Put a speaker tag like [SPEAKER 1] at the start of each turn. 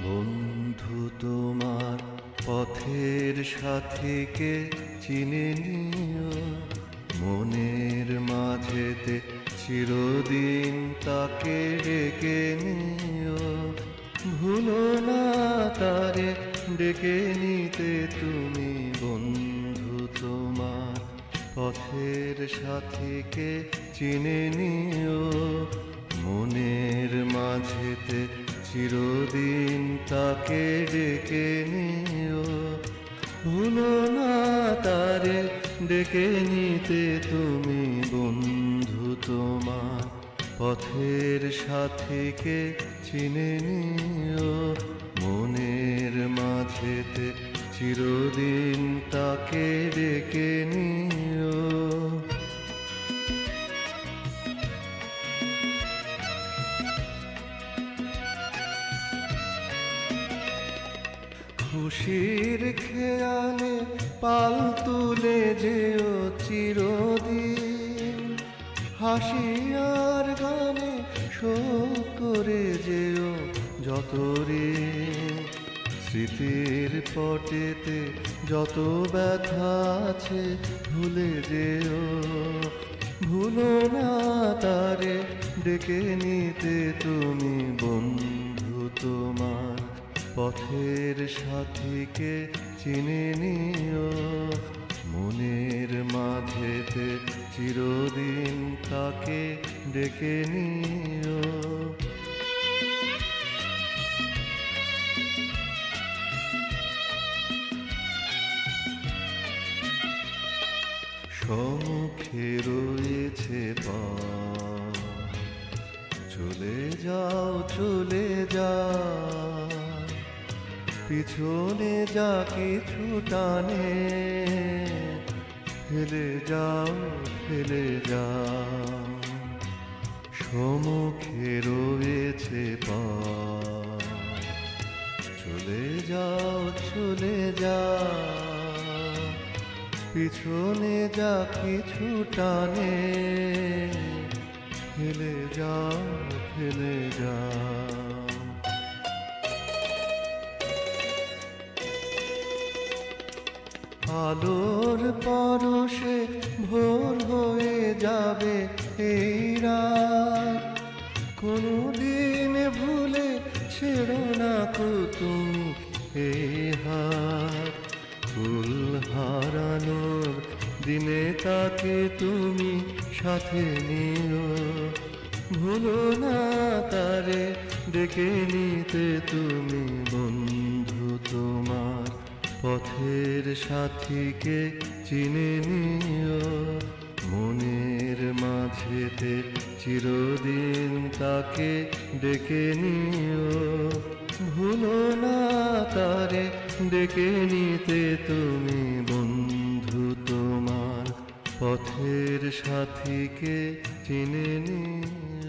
[SPEAKER 1] বন্ধু তোমার পথের সাথীকে চিনে নিও, মনের মাঝেতে চিরদিন তাকে ডেকে নিও। ভুলো না তারে ডেকে নিতে তুমি, বন্ধু তোমার পথের সাথীকে চিনে নিও, মনের মাঝেতে চিরদিন তাকে ডেকে নিও। ভুলো না তারে ডেকে নিতে তুমি, বন্ধু তোমার পথের সাথীকে চিনে নিও, মনের মাঝেতে চিরদিন তাকে ডেকে নিও। খুশির খেয়ালে পাল তুলে যেও চিরদিন, হাসি আর গানে শোক করে যেও যতদিন। স্মৃতির পটেতে যত ব্যথা আছে ভুলে যেও, ভুলো না তারে ডেকে নিতে তুমি, বন্ধু তোমার পথের সাথীকে চিনে নিও, মনের মাঝেতে চিরদিন তাকে ডেকে নিও। সম্মুখে রয়েছে পথ, চলে যাও চলে যাও, পিছনে যা কিছু টানে ফেলে যাও ফেলে যাও। সম্মুখে রয়েছে পথ, চলে যাও চলে যাও, পিছনে যা কিছু টানে ফেলে যাও ফেলে যাও। আলোর পরশে ভোর হয়ে যাবে এই রাত, কোনদিন ভুলে ছেড়ো না কো তুমি এই হাত। ফুল হারানোর দিনে তাকে তুমি সাথে নিও, ভুলো না তারে ডেকে নিতে তুমি, বন্ধু তোমার পথের সাথীকে চিনে নিও, মনের মাঝেতে চিরদিন তাকে ডেকে নিও। ভুলো না তারে ডেকে নিতে তুমি, বন্ধু তোমার পথের সাথীকে চিনে নিও।